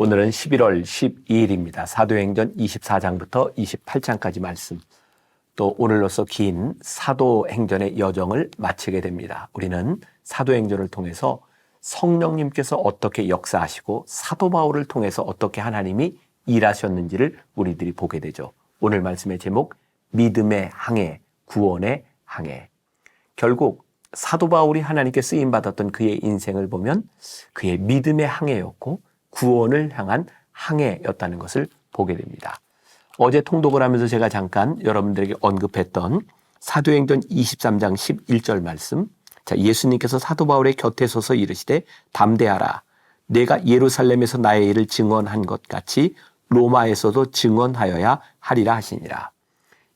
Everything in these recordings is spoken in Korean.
오늘은 11월 12일입니다. 사도행전 24장부터 28장까지 말씀, 또 오늘로서 긴 사도행전의 여정을 마치게 됩니다. 우리는 사도행전을 통해서 성령님께서 어떻게 역사하시고 사도 바울을 통해서 어떻게 하나님이 일하셨는지를 우리들이 보게 되죠. 오늘 말씀의 제목, 믿음의 항해, 구원의 항해. 결국 사도 바울이 하나님께 쓰임받았던 그의 인생을 보면 그의 믿음의 항해였고 구원을 향한 항해였다는 것을 보게 됩니다. 어제 통독을 하면서 제가 잠깐 여러분들에게 언급했던 사도행전 23장 11절 말씀, 예수님께서 사도 바울의 곁에 서서 이르시되 담대하라, 내가 예루살렘에서 나의 일을 증언한 것 같이 로마에서도 증언하여야 하리라 하시니라.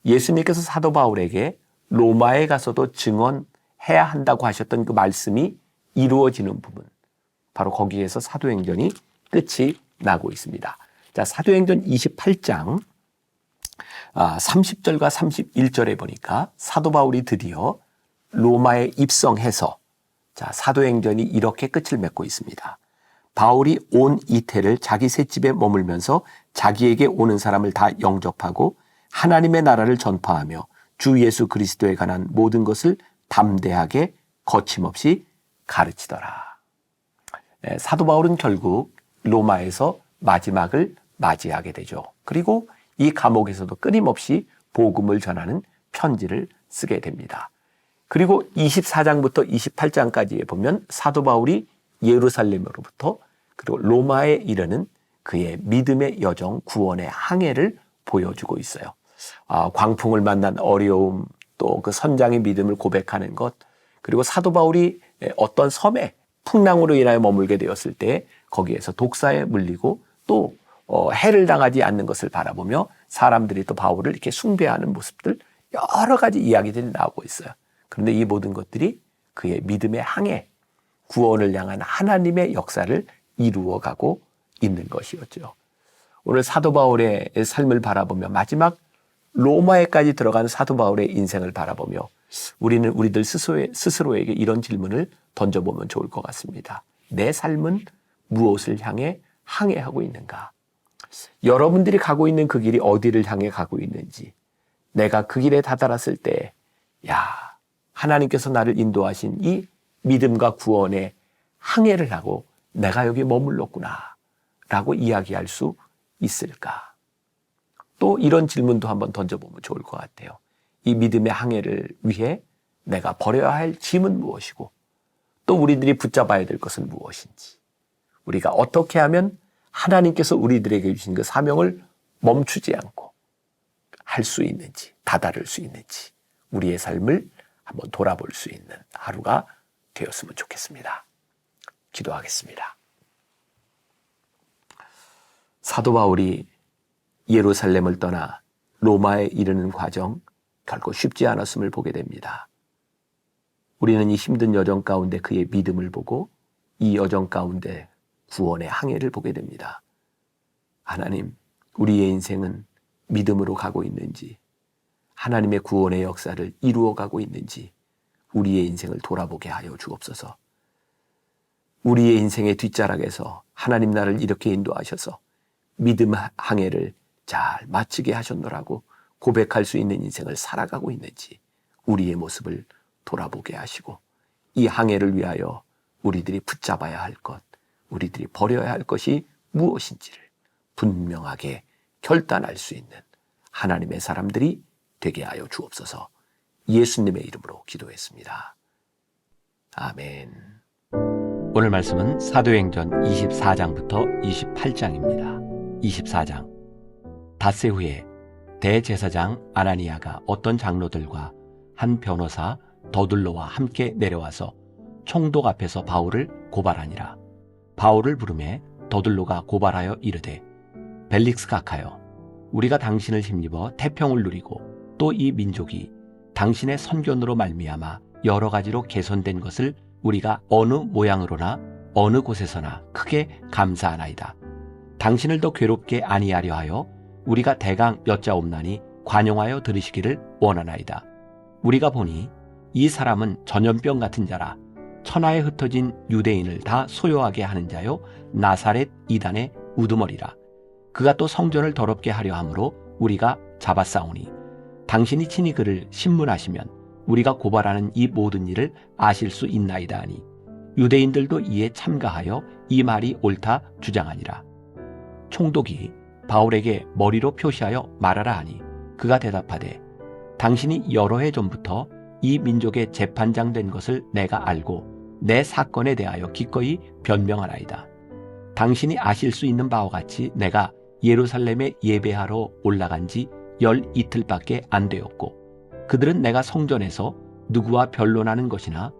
예수님께서 사도 바울에게 로마에 가서도 증언해야 한다고 하셨던 그 말씀이 이루어지는 부분, 바로 거기에서 사도행전이 끝이 나고 있습니다. 자, 사도행전 28장 30절과 31절에 보니까 사도 바울이 드디어 로마에 입성해서 사도행전이 이렇게 끝을 맺고 있습니다. 바울이 온 이태를 자기 셋집에 머물면서 자기에게 오는 사람을 다 영접하고 하나님의 나라를 전파하며 주 예수 그리스도에 관한 모든 것을 담대하게 거침없이 가르치더라. 사도 바울은 결국 로마에서 마지막을 맞이하게 되죠. 그리고 이 감옥에서도 끊임없이 복음을 전하는 편지를 쓰게 됩니다. 그리고 24장부터 28장까지에 보면 사도 바울이 예루살렘으로부터 그리고 로마에 이르는 그의 믿음의 여정, 구원의 항해를 보여주고 있어요. 광풍을 만난 어려움, 또 그 선장의 믿음을 고백하는 것, 그리고 사도 바울이 어떤 섬에 풍랑으로 인하여 머물게 되었을 때 거기에서 독사에 물리고 또 해를 당하지 않는 것을 바라보며 사람들이 또 바울을 이렇게 숭배하는 모습들, 여러 가지 이야기들이 나오고 있어요. 그런데 이 모든 것들이 그의 믿음의 항해, 구원을 향한 하나님의 역사를 이루어가고 있는 것이었죠. 오늘 사도 바울의 삶을 바라보며 마지막 로마에까지 들어간 사도 바울의 인생을 바라보며 우리는 우리들 스스로에게 이런 질문을 던져보면 좋을 것 같습니다. 내 삶은 무엇을 향해 항해하고 있는가? 여러분들이 가고 있는 그 길이 어디를 향해 가고 있는지, 내가 그 길에 다다랐을 때, 하나님께서 나를 인도하신 이 믿음과 구원의 항해를 하고 내가 여기 머물렀구나 라고 이야기할 수 있을까? 또 이런 질문도 한번 던져보면 좋을 것 같아요. 이 믿음의 항해를 위해 내가 버려야 할 짐은 무엇이고 또 우리들이 붙잡아야 될 것은 무엇인지, 우리가 어떻게 하면 하나님께서 우리들에게 주신 그 사명을 멈추지 않고 할 수 있는지, 다다를 수 있는지, 우리의 삶을 한번 돌아볼 수 있는 하루가 되었으면 좋겠습니다. 기도하겠습니다. 사도 바울이 예루살렘을 떠나 로마에 이르는 과정, 결코 쉽지 않았음을 보게 됩니다. 우리는 이 힘든 여정 가운데 그의 믿음을 보고 이 여정 가운데 구원의 항해를 보게 됩니다. 하나님, 우리의 인생은 믿음으로 가고 있는지, 하나님의 구원의 역사를 이루어가고 있는지 우리의 인생을 돌아보게 하여 주옵소서. 우리의 인생의 뒷자락에서 하나님 나를 이렇게 인도하셔서 믿음 항해를 잘 마치게 하셨노라고 고백할 수 있는 인생을 살아가고 있는지 우리의 모습을 돌아보게 하시고 이 항해를 위하여 우리들이 붙잡아야 할 것, 우리들이 버려야 할 것이 무엇인지를 분명하게 결단할 수 있는 하나님의 사람들이 되게 하여 주옵소서. 예수님의 이름으로 기도했습니다. 아멘. 오늘 말씀은 사도행전 24장부터 28장입니다. 24장. 닷새 후에 대제사장 아나니아가 어떤 장로들과 한 변호사 더둘로와 함께 내려와서 총독 앞에서 바울을 고발하니라. 바울을 부르매 더둘로가 고발하여 이르되, 벨릭스 각하여, 우리가 당신을 힘입어 태평을 누리고 또 이 민족이 당신의 선견으로 말미암아 여러 가지로 개선된 것을 우리가 어느 모양으로나 어느 곳에서나 크게 감사하나이다. 당신을 더 괴롭게 아니하려 하여 우리가 대강 여짜옵나니 관용하여 들으시기를 원하나이다. 우리가 보니 이 사람은 전염병 같은 자라 천하에 흩어진 유대인을 다 소요하게 하는 자요 나사렛 이단의 우두머리라. 그가 또 성전을 더럽게 하려 함으로 우리가 잡아싸우니 당신이 친히 그를 신문하시면 우리가 고발하는 이 모든 일을 아실 수 있나이다 하니 유대인들도 이에 참가하여 이 말이 옳다 주장하니라. 총독이 바울에게 머리로 표시하여 말하라 하니 그가 대답하되 당신이 여러 해 전부터 이 민족의 재판장 된 것을 내가 알고 내 사건에 대하여 기꺼이 변명하나이다. 당신이 아실 수 있는 바와 같이 내가 예루살렘에 예배하러 올라간 지 12일밖에 안 되었고 그들은 내가 성전에서 누구와 변론하는 것이나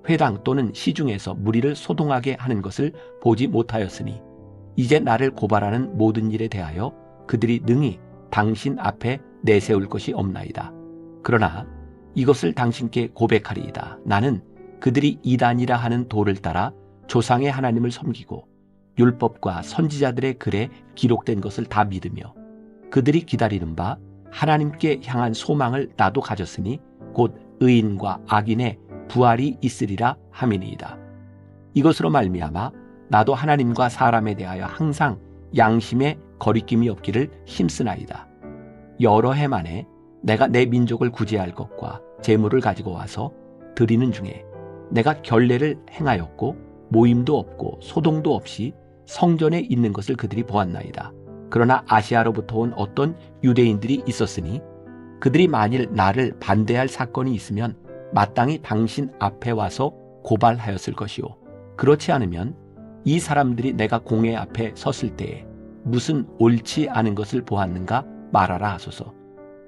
회당 또는 시중에서 무리를 소동하게 하는 것을 보지 못하였으니 이제 나를 고발하는 모든 일에 대하여 그들이 능히 당신 앞에 내세울 것이 없나이다. 그러나 이것을 당신께 고백하리이다. 나는 그들이 이단이라 하는 도를 따라 조상의 하나님을 섬기고 율법과 선지자들의 글에 기록된 것을 다 믿으며 그들이 기다리는 바 하나님께 향한 소망을 나도 가졌으니 곧 의인과 악인의 부활이 있으리라 함이니이다. 이것으로 말미암아 나도 하나님과 사람에 대하여 항상 양심에 거리낌이 없기를 힘쓰나이다. 여러 해 만에 내가 내 민족을 구제할 것과 재물을 가지고 와서 드리는 중에 내가 결례를 행하였고 모임도 없고 소동도 없이 성전에 있는 것을 그들이 보았나이다. 그러나 아시아로부터 온 어떤 유대인들이 있었으니 그들이 만일 나를 반대할 사건이 있으면 마땅히 당신 앞에 와서 고발하였을 것이요. 그렇지 않으면 이 사람들이 내가 공회 앞에 섰을 때에 무슨 옳지 않은 것을 보았는가 말하라 하소서.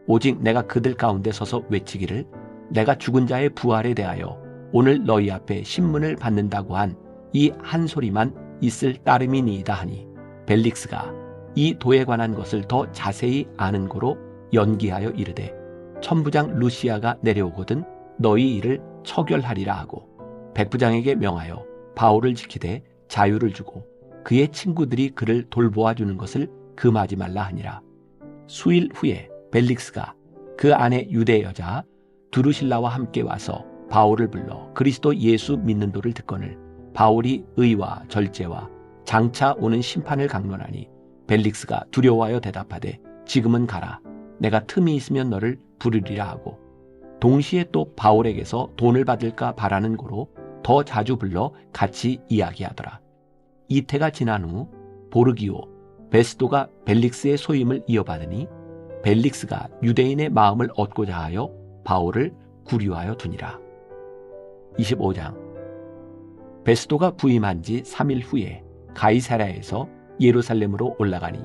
오직 내가 그들 가운데 서서 외치기를 내가 죽은 자의 부활에 대하여 오늘 너희 앞에 신문을 받는다고 한 이 한 소리만 있을 따름이니이다 하니 벨릭스가 이 도에 관한 것을 더 자세히 아는 고로 연기하여 이르되 천부장 루시아가 내려오거든 너희 일을 처결하리라 하고 백부장에게 명하여 바울을 지키되 자유를 주고 그의 친구들이 그를 돌보아 주는 것을 금하지 말라 하니라. 수일 후에 벨릭스가 그 안에 유대 여자 두루실라와 함께 와서 바울을 불러 그리스도 예수 믿는 도를 듣거늘 바울이 의와 절제와 장차 오는 심판을 강론하니 벨릭스가 두려워하여 대답하되 지금은 가라. 내가 틈이 있으면 너를 부르리라 하고 동시에 또 바울에게서 돈을 받을까 바라는 고로 더 자주 불러 같이 이야기하더라. 이태가 지난 후 보르기오 베스도가 벨릭스의 소임을 이어받으니 벨릭스가 유대인의 마음을 얻고자 하여 바울을 구류하여 두니라. 25장 베스도가 부임한 지 3일 후에 가이사랴에서 예루살렘으로 올라가니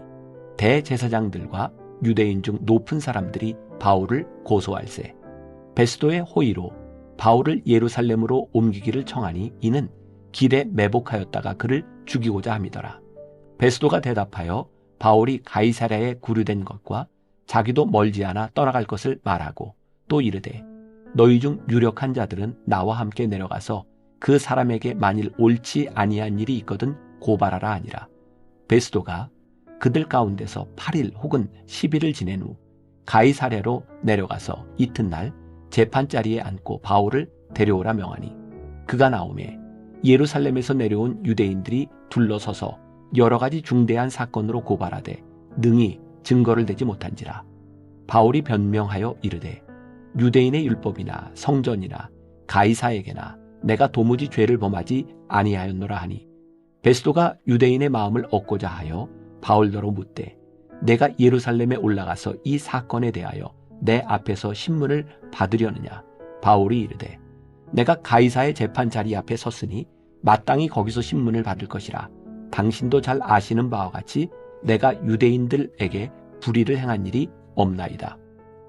대제사장들과 유대인 중 높은 사람들이 바울을 고소할세 베스도의 호의로 바울을 예루살렘으로 옮기기를 청하니 이는 길에 매복하였다가 그를 죽이고자 함이더라. 베스도가 대답하여 바울이 가이사랴에 구류된 것과 자기도 멀지 않아 떠나갈 것을 말하고 또 이르되 너희 중 유력한 자들은 나와 함께 내려가서 그 사람에게 만일 옳지 아니한 일이 있거든 고발하라 하니라. 베스도가 그들 가운데서 8일 혹은 10일을 지낸 후 가이사랴로 내려가서 이튿날 재판자리에 앉고 바울을 데려오라 명하니 그가 나오매 예루살렘에서 내려온 유대인들이 둘러서서 여러 가지 중대한 사건으로 고발하되 능히 증거를 대지 못한지라. 바울이 변명하여 이르되 유대인의 율법이나 성전이나 가이사에게나 내가 도무지 죄를 범하지 아니하였노라 하니 베스도가 유대인의 마음을 얻고자 하여 바울더러 묻되 내가 예루살렘에 올라가서 이 사건에 대하여 내 앞에서 신문을 받으려느냐. 바울이 이르되 내가 가이사의 재판 자리 앞에 섰으니 마땅히 거기서 신문을 받을 것이라. 당신도 잘 아시는 바와 같이 내가 유대인들에게 불의를 행한 일이 없나이다.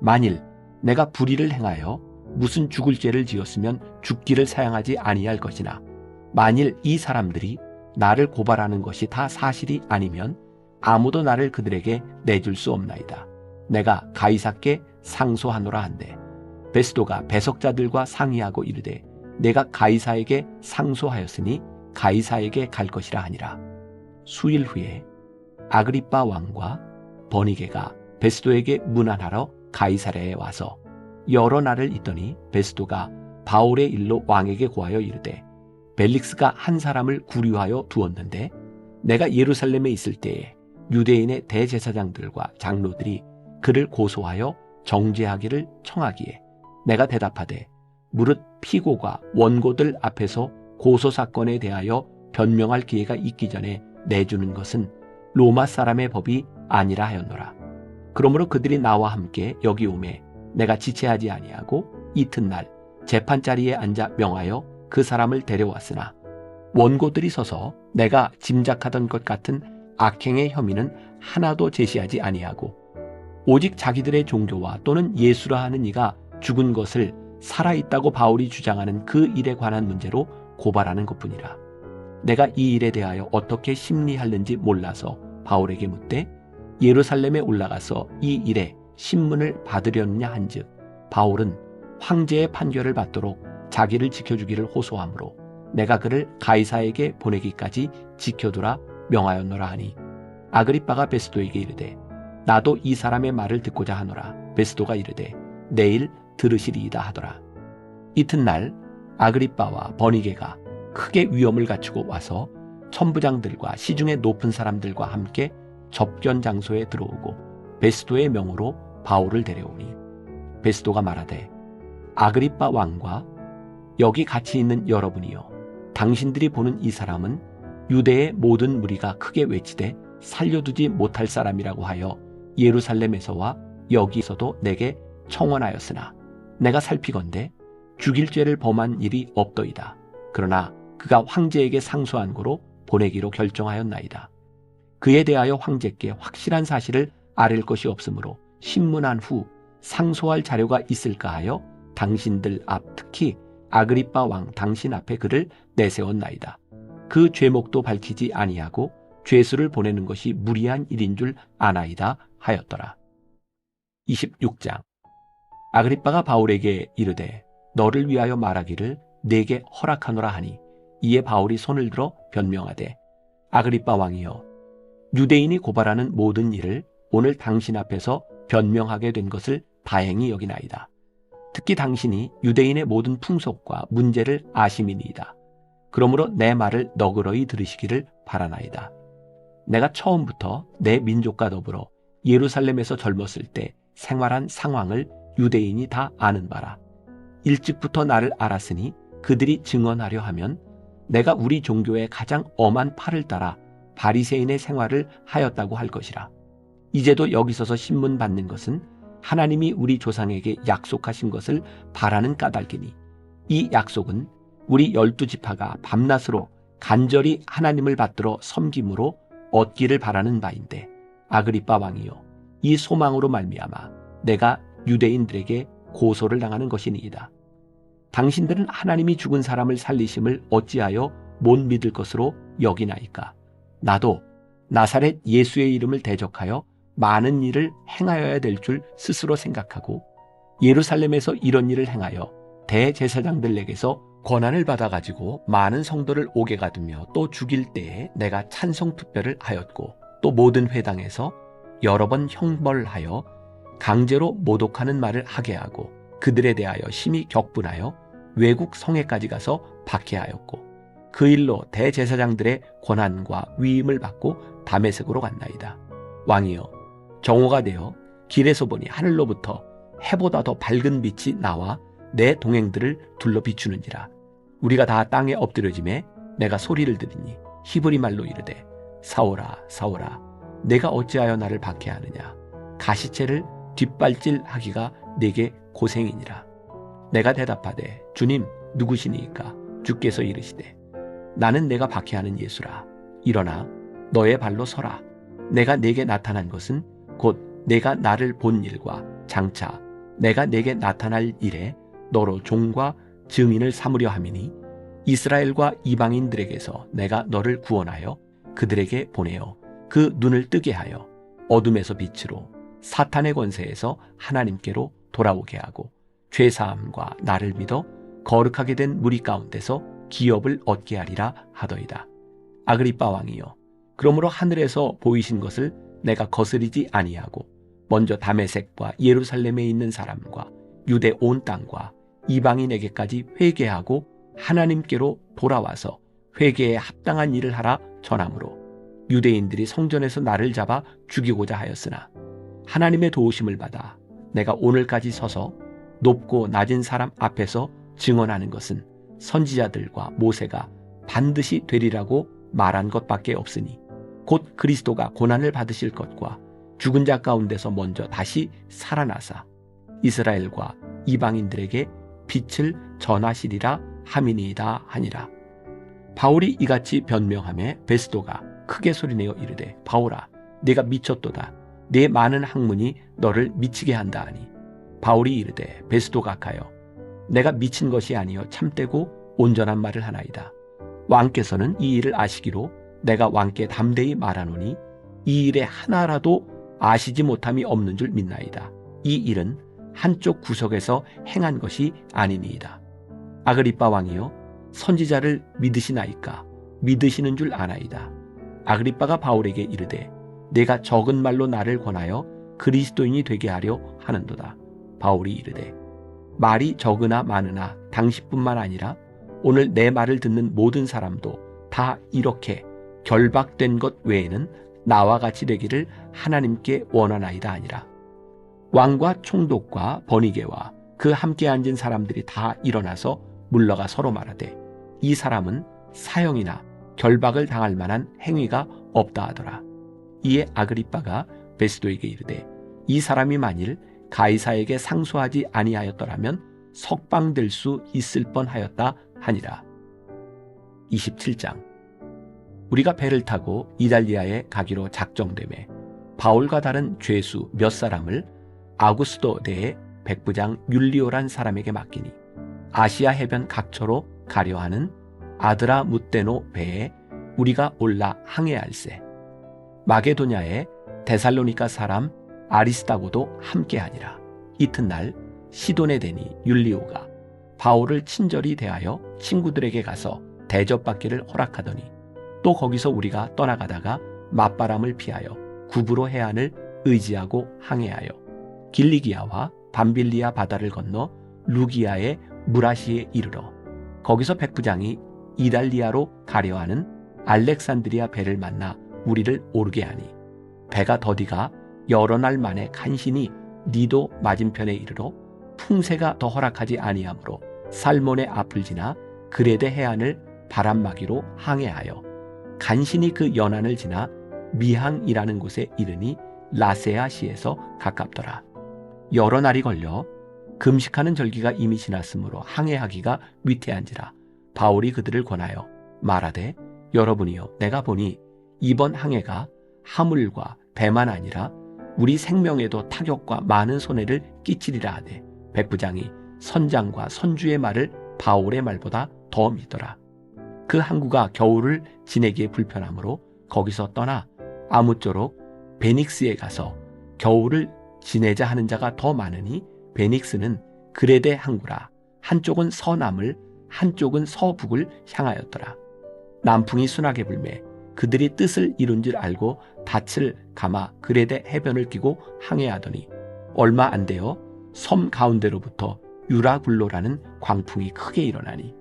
만일 내가 불의를 행하여 무슨 죽을 죄를 지었으면 죽기를 사양하지 아니할 것이나 만일 이 사람들이 나를 고발하는 것이 다 사실이 아니면 아무도 나를 그들에게 내줄 수 없나이다. 내가 가이사께 상소하노라 한대 베스도가 배석자들과 상의하고 이르되 내가 가이사에게 상소하였으니 가이사에게 갈 것이라 하니라. 수일 후에 아그리빠 왕과 버니게가 베스도에게 문안하러 가이사랴에 와서 여러 날을 있더니 베스도가 바울의 일로 왕에게 고하여 이르되 벨릭스가 한 사람을 구류하여 두었는데 내가 예루살렘에 있을 때에 유대인의 대제사장들과 장로들이 그를 고소하여 정죄하기를 청하기에 내가 대답하되 무릇 피고가 원고들 앞에서 고소사건에 대하여 변명할 기회가 있기 전에 내주는 것은 로마 사람의 법이 아니라 하였노라. 그러므로 그들이 나와 함께 여기 오매 내가 지체하지 아니하고 이튿날 재판자리에 앉아 명하여 그 사람을 데려왔으나 원고들이 서서 내가 짐작하던 것 같은 악행의 혐의는 하나도 제시하지 아니하고 오직 자기들의 종교와 또는 예수라 하는 이가 죽은 것을 살아있다고 바울이 주장하는 그 일에 관한 문제로 고발하는 것뿐이라. 내가 이 일에 대하여 어떻게 심리하는지 몰라서 바울에게 묻되 예루살렘에 올라가서 이 일에 신문을 받으려느냐 한즉 바울은 황제의 판결을 받도록 자기를 지켜주기를 호소하므로 내가 그를 가이사에게 보내기까지 지켜두라 명하였노라 하니 아그리빠가 베스도에게 이르되 나도 이 사람의 말을 듣고자 하노라. 베스도가 이르되 내일 들으시리이다 하더라. 이튿날 아그리빠와 버니게가 크게 위험을 갖추고 와서 천부장들과 시중의 높은 사람들과 함께 접견 장소에 들어오고 베스도의 명으로 바울을 데려오니 베스도가 말하되 아그리빠 왕과 여기 같이 있는 여러분이여 당신들이 보는 이 사람은 유대의 모든 무리가 크게 외치되 살려두지 못할 사람이라고 하여 예루살렘에서와 여기서도 내게 청원하였으나 내가 살피건대 죽일 죄를 범한 일이 없더이다. 그러나 그가 황제에게 상소한 고로 보내기로 결정하였나이다. 그에 대하여 황제께 확실한 사실을 아릴 것이 없으므로 신문한 후 상소할 자료가 있을까 하여 당신들 앞 특히 아그리빠 왕 당신 앞에 그를 내세웠나이다. 그 죄목도 밝히지 아니하고 죄수를 보내는 것이 무리한 일인 줄 아나이다 하였더라. 26장. 아그리빠가 바울에게 이르되 너를 위하여 말하기를 내게 허락하노라 하니 이에 바울이 손을 들어 변명하되 아그리빠 왕이여 유대인이 고발하는 모든 일을 오늘 당신 앞에서 변명하게 된 것을 다행히 여기나이다. 특히 당신이 유대인의 모든 풍속과 문제를 아심이니이다. 그러므로 내 말을 너그러이 들으시기를 바라나이다. 내가 처음부터 내 민족과 더불어 예루살렘에서 젊었을 때 생활한 상황을 유대인이 다 아는 바라. 일찍부터 나를 알았으니 그들이 증언하려 하면 내가 우리 종교의 가장 엄한 팔을 따라 바리새인의 생활을 하였다고 할 것이라. 이제도 여기 서서 신문 받는 것은 하나님이 우리 조상에게 약속하신 것을 바라는 까닭이니 이 약속은 우리 12지파가 밤낮으로 간절히 하나님을 받들어 섬김으로 얻기를 바라는 바인데 아그리빠 왕이여 이 소망으로 말미암아 내가 유대인들에게 고소를 당하는 것이니이다. 당신들은 하나님이 죽은 사람을 살리심을 어찌하여 못 믿을 것으로 여기나이까. 나도 나사렛 예수의 이름을 대적하여 많은 일을 행하여야 될 줄 스스로 생각하고 예루살렘에서 이런 일을 행하여 대제사장들에게서 권한을 받아가지고 많은 성도를 옥에 가두며 또 죽일 때에 내가 찬송 투표를 하였고 또 모든 회당에서 여러 번 형벌하여 강제로 모독하는 말을 하게 하고 그들에 대하여 심히 격분하여 외국 성에까지 가서 박해하였고 그 일로 대제사장들의 권한과 위임을 받고 다메섹으로 갔나이다. 왕이여 정오가 되어 길에서 보니 하늘로부터 해보다 더 밝은 빛이 나와 내 동행들을 둘러 비추는지라. 우리가 다 땅에 엎드려짐에 내가 소리를 들으니 히브리 말로 이르되 사오라 사오라 내가 어찌하여 나를 박해하느냐. 가시체를 뒷발질하기가 내게 고생이니라. 내가 대답하되 주님 누구시니이까. 주께서 이르시되 나는 내가 박해하는 예수라. 일어나 너의 발로 서라. 내가 내게 나타난 것은 곧 내가 나를 본 일과 장차 내가 내게 나타날 일에 너로 종과 증인을 삼으려 함이니 이스라엘과 이방인들에게서 내가 너를 구원하여 그들에게 보내어 그 눈을 뜨게 하여 어둠에서 빛으로 사탄의 권세에서 하나님께로 돌아오게 하고 죄사함과 나를 믿어 거룩하게 된 무리 가운데서 기업을 얻게 하리라 하더이다. 아그리빠 왕이여 그러므로 하늘에서 보이신 것을 내가 거스리지 아니하고 먼저 다메섹과 예루살렘에 있는 사람과 유대 온 땅과 이방인에게까지 회개하고 하나님께로 돌아와서 회개에 합당한 일을 하라 전하므로 유대인들이 성전에서 나를 잡아 죽이고자 하였으나 하나님의 도우심을 받아 내가 오늘까지 서서 높고 낮은 사람 앞에서 증언하는 것은 선지자들과 모세가 반드시 되리라고 말한 것밖에 없으니 곧 그리스도가 고난을 받으실 것과 죽은 자 가운데서 먼저 다시 살아나사 이스라엘과 이방인들에게 빛을 전하시리라 함이니이다 하니라. 바울이 이같이 변명하매 베스도가 크게 소리내어 이르되 바울아 네가 미쳤도다. 네 많은 학문이 너를 미치게 한다 하니 바울이 이르되 베스도 각하여 내가 미친 것이 아니요 참되고 온전한 말을 하나이다. 왕께서는 이 일을 아시기로 내가 왕께 담대히 말하노니 이 일에 하나라도 아시지 못함이 없는 줄 믿나이다. 이 일은 한쪽 구석에서 행한 것이 아니니이다. 아그리빠 왕이여 선지자를 믿으시나이까? 믿으시는 줄 아나이다. 아그리빠가 바울에게 이르되 내가 적은 말로 나를 권하여 그리스도인이 되게 하려 하는도다. 바울이 이르되 말이 적으나 많으나 당신뿐만 아니라 오늘 내 말을 듣는 모든 사람도 다 이렇게 결박된 것 외에는 나와 같이 되기를 하나님께 원하나이다 하니라. 왕과 총독과 버니게와 그 함께 앉은 사람들이 다 일어나서 물러가 서로 말하되 이 사람은 사형이나 결박을 당할 만한 행위가 없다 하더라. 이에 아그리빠가 베스도에게 이르되 이 사람이 만일 가이사에게 상소하지 아니하였더라면 석방될 수 있을 뻔하였다 하니라. 27장. 우리가 배를 타고 이달리아에 가기로 작정되매 바울과 다른 죄수 몇 사람을 아구스도 대의 백부장 율리오란 사람에게 맡기니 아시아 해변 각처로 가려 하는 아드라무떼노 배에 우리가 올라 항해할세. 마게도냐의 데살로니가 사람 아리스다고도 함께하니라. 이튿날 시돈에 대니 율리오가 바울을 친절히 대하여 친구들에게 가서 대접받기를 허락하더니 또 거기서 우리가 떠나가다가 맞바람을 피하여 구브로 해안을 의지하고 항해하여 길리기아와 밤빌리아 바다를 건너 루기아의 무라시에 이르러 거기서 백부장이 이달리아로 가려 하는 알렉산드리아 배를 만나 우리를 오르게 하니 배가 더디가 여러 날 만에 간신히 니도 맞은편에 이르러 풍세가 더 허락하지 아니하므로 살몬의 앞을 지나 그레데 해안을 바람막이로 항해하여 간신히 그 연안을 지나 미항이라는 곳에 이르니 라세아시에서 가깝더라. 여러 날이 걸려 금식하는 절기가 이미 지났으므로 항해하기가 위태한지라 바울이 그들을 권하여 말하되 여러분이여 내가 보니 이번 항해가 하물과 배만 아니라 우리 생명에도 타격과 많은 손해를 끼치리라 하되 백부장이 선장과 선주의 말을 바울의 말보다 더 믿더라. 그 항구가 겨울을 지내기에 불편하므로 거기서 떠나 아무쪼록 베닉스에 가서 겨울을 지내자 하는 자가 더 많으니 베닉스는 그레데 항구라. 한쪽은 서남을 한쪽은 서북을 향하였더라. 남풍이 순하게 불매 그들이 뜻을 이룬 줄 알고 닻을 감아 그레데 해변을 끼고 항해하더니 얼마 안 되어 섬 가운데로부터 유라굴로라는 광풍이 크게 일어나니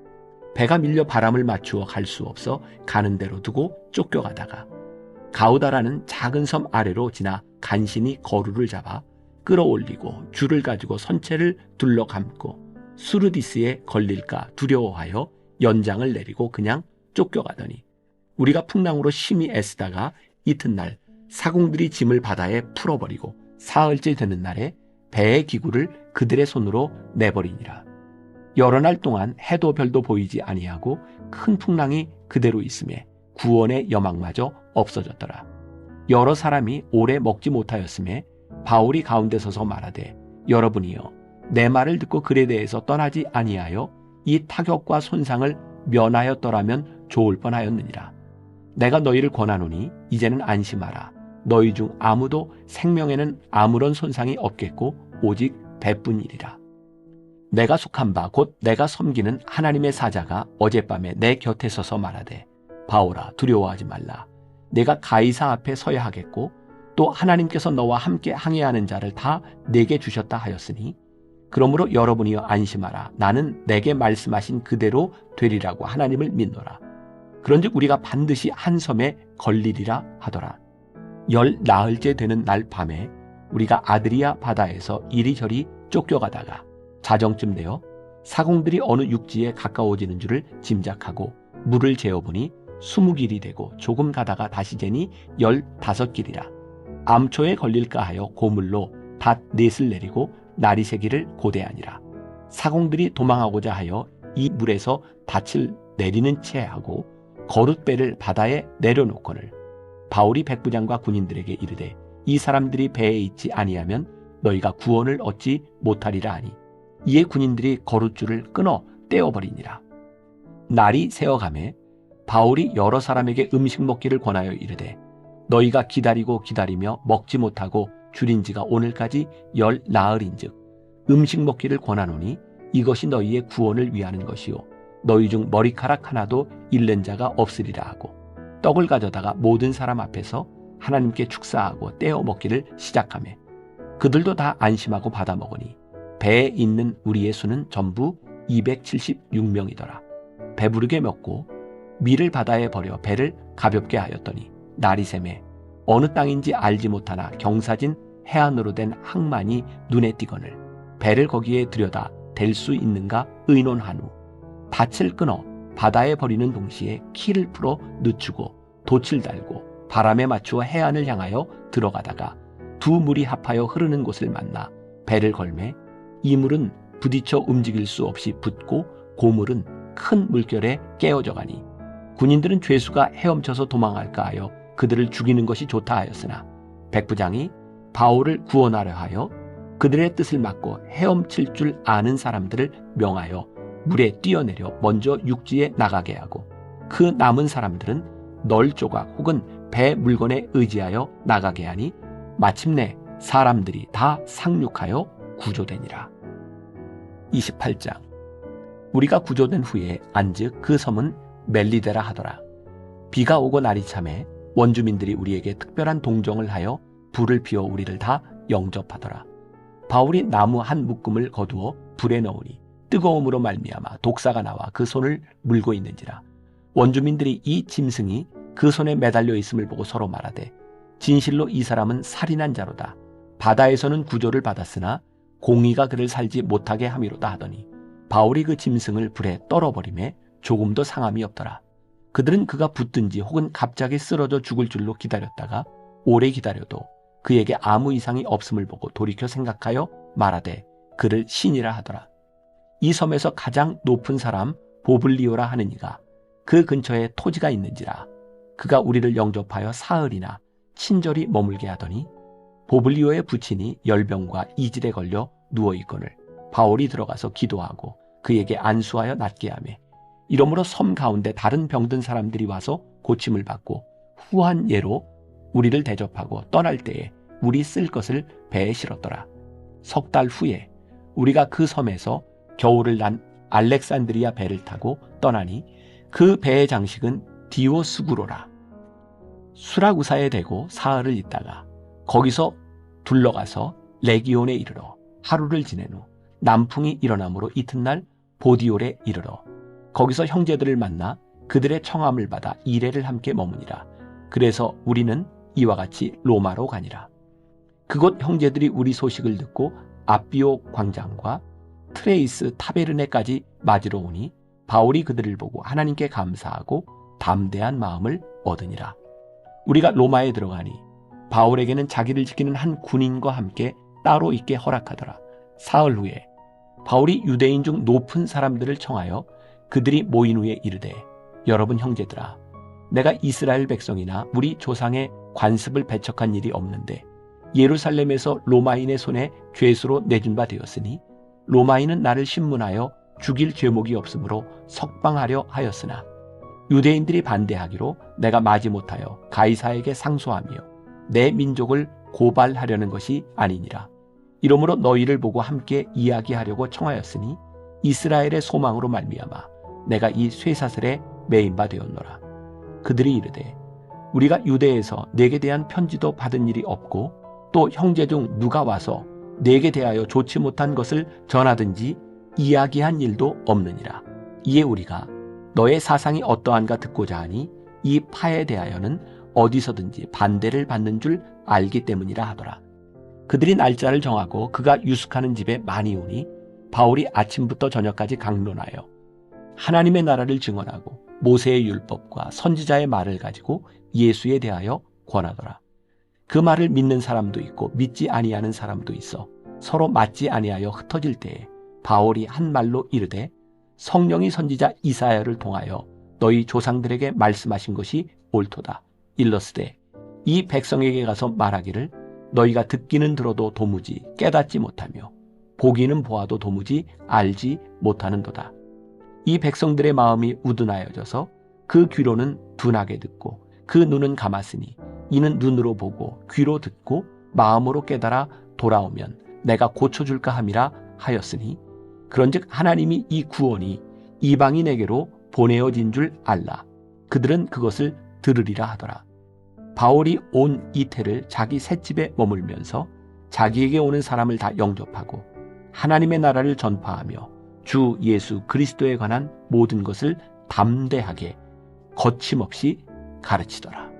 배가 밀려 바람을 맞추어 갈 수 없어 가는 대로 두고 쫓겨가다가 가우다라는 작은 섬 아래로 지나 간신히 거루를 잡아 끌어올리고 줄을 가지고 선체를 둘러감고 수르디스에 걸릴까 두려워하여 연장을 내리고 그냥 쫓겨가더니 우리가 풍랑으로 심히 애쓰다가 이튿날 사공들이 짐을 바다에 풀어버리고 사흘째 되는 날에 배의 기구를 그들의 손으로 내버리니라. 여러 날 동안 해도 별도 보이지 아니하고 큰 풍랑이 그대로 있음에 구원의 여망마저 없어졌더라. 여러 사람이 오래 먹지 못하였음에 바울이 가운데 서서 말하되 여러분이여 내 말을 듣고 그레데에서 떠나지 아니하여 이 타격과 손상을 면하였더라면 좋을 뻔하였느니라. 내가 너희를 권하노니 이제는 안심하라. 너희 중 아무도 생명에는 아무런 손상이 없겠고 오직 배뿐이리라. 내가 속한 바 곧 내가 섬기는 하나님의 사자가 어젯밤에 내 곁에 서서 말하되 바울아 두려워하지 말라. 내가 가이사 앞에 서야 하겠고 또 하나님께서 너와 함께 항해하는 자를 다 내게 주셨다 하였으니 그러므로 여러분이여 안심하라. 나는 내게 말씀하신 그대로 되리라고 하나님을 믿노라. 그런즉 우리가 반드시 한 섬에 걸리리라 하더라. 열 나흘째 되는 날 밤에 우리가 아드리아 바다에서 이리저리 쫓겨가다가 자정쯤 되어 사공들이 어느 육지에 가까워지는 줄을 짐작하고 물을 재어보니 20길이 되고 조금 가다가 다시 재니 15길이라. 암초에 걸릴까 하여 고물로 닷 넷을 내리고 날이 새기를 고대하니라. 사공들이 도망하고자 하여 이 물에서 닻을 내리는 채 하고 거룻배를 바다에 내려놓거늘 바울이 백부장과 군인들에게 이르되 이 사람들이 배에 있지 아니하면 너희가 구원을 얻지 못하리라 하니 이에 군인들이 거룻줄을 끊어 떼어버리니라. 날이 새어가매 바울이 여러 사람에게 음식 먹기를 권하여 이르되 너희가 기다리고 기다리며 먹지 못하고 줄인 지가 오늘까지 10나흘인즉 음식 먹기를 권하노니 이것이 너희의 구원을 위하는 것이요 너희 중 머리카락 하나도 잃는 자가 없으리라 하고 떡을 가져다가 모든 사람 앞에서 하나님께 축사하고 떼어 먹기를 시작하매 그들도 다 안심하고 받아 먹으니 배에 있는 우리의 수는 전부 276명이더라. 배부르게 먹고 밀을 바다에 버려 배를 가볍게 하였더니 날이 새매 어느 땅인지 알지 못하나 경사진 해안으로 된 항만이 눈에 띄거늘 배를 거기에 들여다 댈 수 있는가 의논한 후 닻을 끊어 바다에 버리는 동시에 키를 풀어 늦추고 돛을 달고 바람에 맞추어 해안을 향하여 들어가다가 두 물이 합하여 흐르는 곳을 만나 배를 걸매 이 물은 부딪혀 움직일 수 없이 붙고 고물은 큰 물결에 깨어져 가니 군인들은 죄수가 헤엄쳐서 도망할까 하여 그들을 죽이는 것이 좋다 하였으나 백부장이 바울을 구원하려 하여 그들의 뜻을 막고 헤엄칠 줄 아는 사람들을 명하여 물에 뛰어내려 먼저 육지에 나가게 하고 그 남은 사람들은 널 조각 혹은 배 물건에 의지하여 나가게 하니 마침내 사람들이 다 상륙하여 구조되니라. 28장. 우리가 구조된 후에 안즉 그 섬은 멜리데라 하더라. 비가 오고 날이 참해 원주민들이 우리에게 특별한 동정을 하여 불을 피워 우리를 다 영접하더라. 바울이 나무 한 묶음을 거두어 불에 넣으니 뜨거움으로 말미암아 독사가 나와 그 손을 물고 있는지라. 원주민들이 이 짐승이 그 손에 매달려 있음을 보고 서로 말하되 진실로 이 사람은 살인한 자로다. 바다에서는 구조를 받았으나 공의가 그를 살지 못하게 함이로다 하더니 바울이 그 짐승을 불에 떨어버리매 조금도 상함이 없더라. 그들은 그가 붙든지 혹은 갑자기 쓰러져 죽을 줄로 기다렸다가 오래 기다려도 그에게 아무 이상이 없음을 보고 돌이켜 생각하여 말하되 그를 신이라 하더라. 이 섬에서 가장 높은 사람 보블리오라 하는 이가 그 근처에 토지가 있는지라. 그가 우리를 영접하여 사흘이나 친절히 머물게 하더니 보블리오의 부친이 열병과 이질에 걸려 누워있거늘 바울이 들어가서 기도하고 그에게 안수하여 낫게 하매 이러므로 섬 가운데 다른 병든 사람들이 와서 고침을 받고 후한 예로 우리를 대접하고 떠날 때에 우리 쓸 것을 배에 실었더라. 석 달 후에 우리가 그 섬에서 겨울을 난 알렉산드리아 배를 타고 떠나니 그 배의 장식은 디오스구로라. 수라구사에 대고 사흘을 있다가 거기서 둘러가서 레기온에 이르러 하루를 지낸 후 남풍이 일어나므로 이튿날 보디올에 이르러 거기서 형제들을 만나 그들의 청함을 받아 이레를 함께 머무니라. 그래서 우리는 이와 같이 로마로 가니라. 그곳 형제들이 우리 소식을 듣고 아비오 광장과 트레이스 타베르네까지 맞으러 오니 바울이 그들을 보고 하나님께 감사하고 담대한 마음을 얻으니라. 우리가 로마에 들어가니 바울에게는 자기를 지키는 한 군인과 함께 따로 있게 허락하더라. 사흘 후에 바울이 유대인 중 높은 사람들을 청하여 그들이 모인 후에 이르되 여러분 형제들아, 내가 이스라엘 백성이나 우리 조상의 관습을 배척한 일이 없는데 예루살렘에서 로마인의 손에 죄수로 내준 바 되었으니 로마인은 나를 신문하여 죽일 죄목이 없으므로 석방하려 하였으나 유대인들이 반대하기로 내가 마지못하여 가이사에게 상소하며 내 민족을 고발하려는 것이 아니니라. 이러므로 너희를 보고 함께 이야기하려고 청하였으니 이스라엘의 소망으로 말미암아 내가 이 쇠사슬에 매인 바 되었노라. 그들이 이르되 우리가 유대에서 내게 대한 편지도 받은 일이 없고 또 형제 중 누가 와서 내게 대하여 좋지 못한 것을 전하든지 이야기한 일도 없느니라. 이에 우리가 너의 사상이 어떠한가 듣고자 하니 이 파에 대하여는 어디서든지 반대를 받는 줄 알기 때문이라 하더라. 그들이 날짜를 정하고 그가 유숙하는 집에 많이 오니 바울이 아침부터 저녁까지 강론하여 하나님의 나라를 증언하고 모세의 율법과 선지자의 말을 가지고 예수에 대하여 권하더라. 그 말을 믿는 사람도 있고 믿지 아니하는 사람도 있어 서로 맞지 아니하여 흩어질 때에 바울이 한 말로 이르되 성령이 선지자 이사야를 통하여 너희 조상들에게 말씀하신 것이 옳도다. 일러스되 이 백성에게 가서 말하기를 너희가 듣기는 들어도 도무지 깨닫지 못하며 보기는 보아도 도무지 알지 못하는도다. 이 백성들의 마음이 우둔하여져서 그 귀로는 둔하게 듣고 그 눈은 감았으니 이는 눈으로 보고 귀로 듣고 마음으로 깨달아 돌아오면 내가 고쳐줄까 함이라 하였으니 그런즉 하나님이 이 구원이 이방인에게로 보내어진 줄 알라. 그들은 그것을 들으리라 하더라. 바울이 온 이태를 자기 셋집에 머물면서 자기에게 오는 사람을 다 영접하고 하나님의 나라를 전파하며 주 예수 그리스도에 관한 모든 것을 담대하게 거침없이 가르치더라.